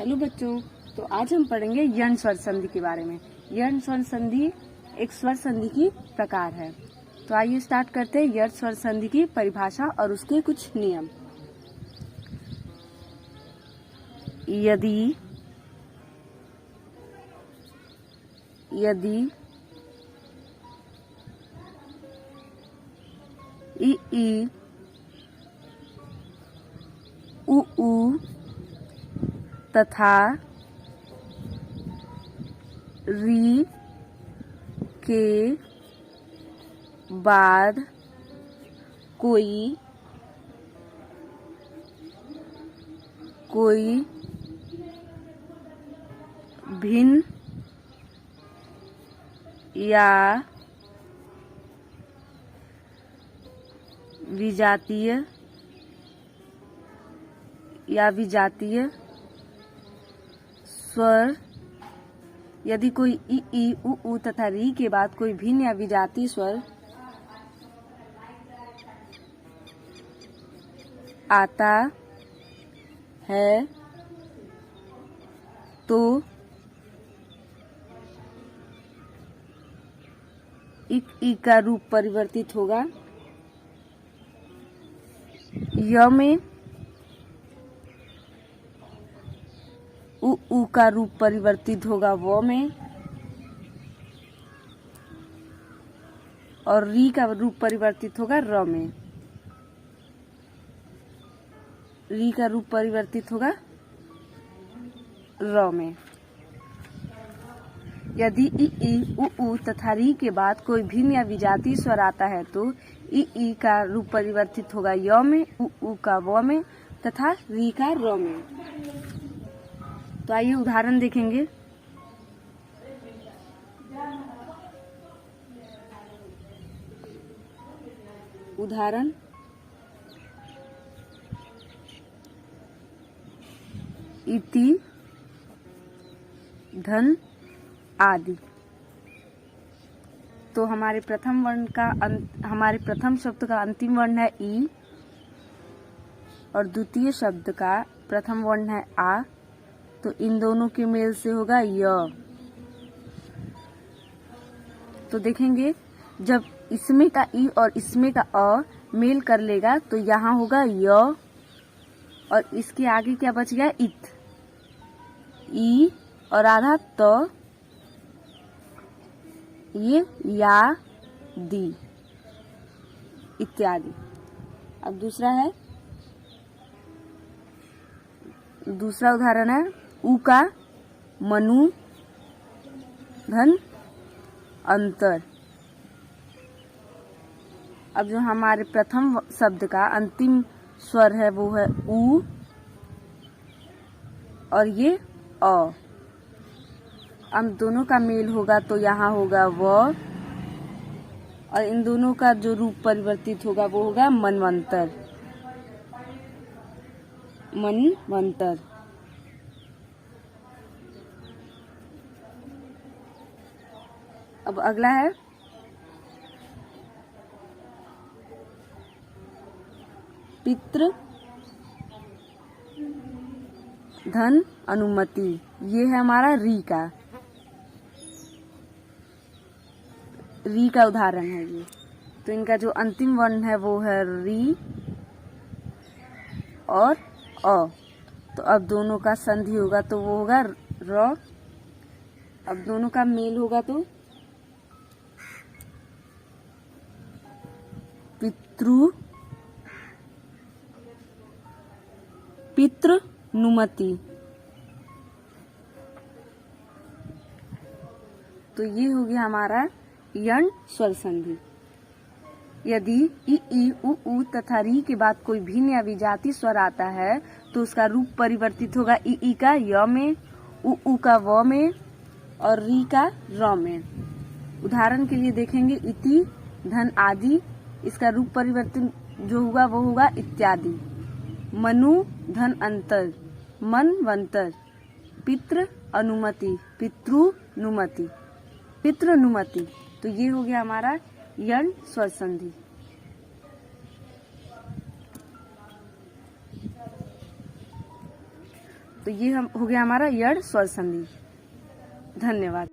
Hello बच्चों, तो आज हम पढ़ेंगे यण स्वर संधि के बारे में। यण स्वर संधि एक स्वर संधि की प्रकार है। तो आइए स्टार्ट करते हैं यण स्वर संधि की परिभाषा और उसके कुछ नियम। यदि इ ई उ ऊ तथा री के बाद कोई भिन्न या विजातीय स्वर, यदि कोई इ ई उ ऊ तथा री के बाद कोई भिन्न या विजातीय स्वर आता है तो ई का रूप परिवर्तित होगा य में, उ का रूप परिवर्तित होगा व में, और री का रूप परिवर्तित होगा र में। री का रूप परिवर्तित होगा र में। यदि इ ई उ ऊ तथा री के बाद कोई भिन्न या विजातीय स्वर आता है तो ई का रूप परिवर्तित होगा य में, उ का व में तथा री का र में। तो आइए उदाहरण देखेंगे। उदाहरण इति, धन आदि। तो हमारे प्रथम शब्द का अंतिम वर्ण है ई और द्वितीय शब्द का प्रथम वर्ण है आ, तो इन दोनों के मेल से होगा य। तो देखेंगे जब इसमें का ई और इसमें का अ मेल कर लेगा तो यहाँ होगा य और इसके आगे क्या बच गया इत, ई और आधा त, ये या दी इत्यादि। अब दूसरा उदाहरण है उ का मनु, धन अंतर। अब जो हमारे प्रथम शब्द का अंतिम स्वर है वो है उ और ये अ। अब दोनों का मेल होगा तो यहाँ होगा व और इन दोनों का जो रूप परिवर्तित होगा वो होगा मनवंतर। अब अगला है पितृ, धन अनुमति। ये है हमारा री का उदाहरण है ये। तो इनका जो अंतिम वर्ण है वो है री और अ। तो अब दोनों का संधि होगा तो वो होगा र। अब दोनों का मेल होगा तो पितृनुमति। तो ये हो गया हमारा यण स्वर संधि। यदि इ ई उ ऊ तथा री के बाद कोई भिन्न या विजातीय स्वर आता है तो उसका रूप परिवर्तित होगा ई का य में, उ का व में और री का र में। उदाहरण के लिए देखेंगे इति, धन आदि। इसका रूप परिवर्तन जो होगा वो होगा इत्यादि। मनु, धन अंतर, मनवंतर। पितृ अनुमति, पितृनुमति। तो ये हो गया हमारा यण स्वर संधि। तो ये हो गया हमारा यड़ स्वर संधि। धन्यवाद।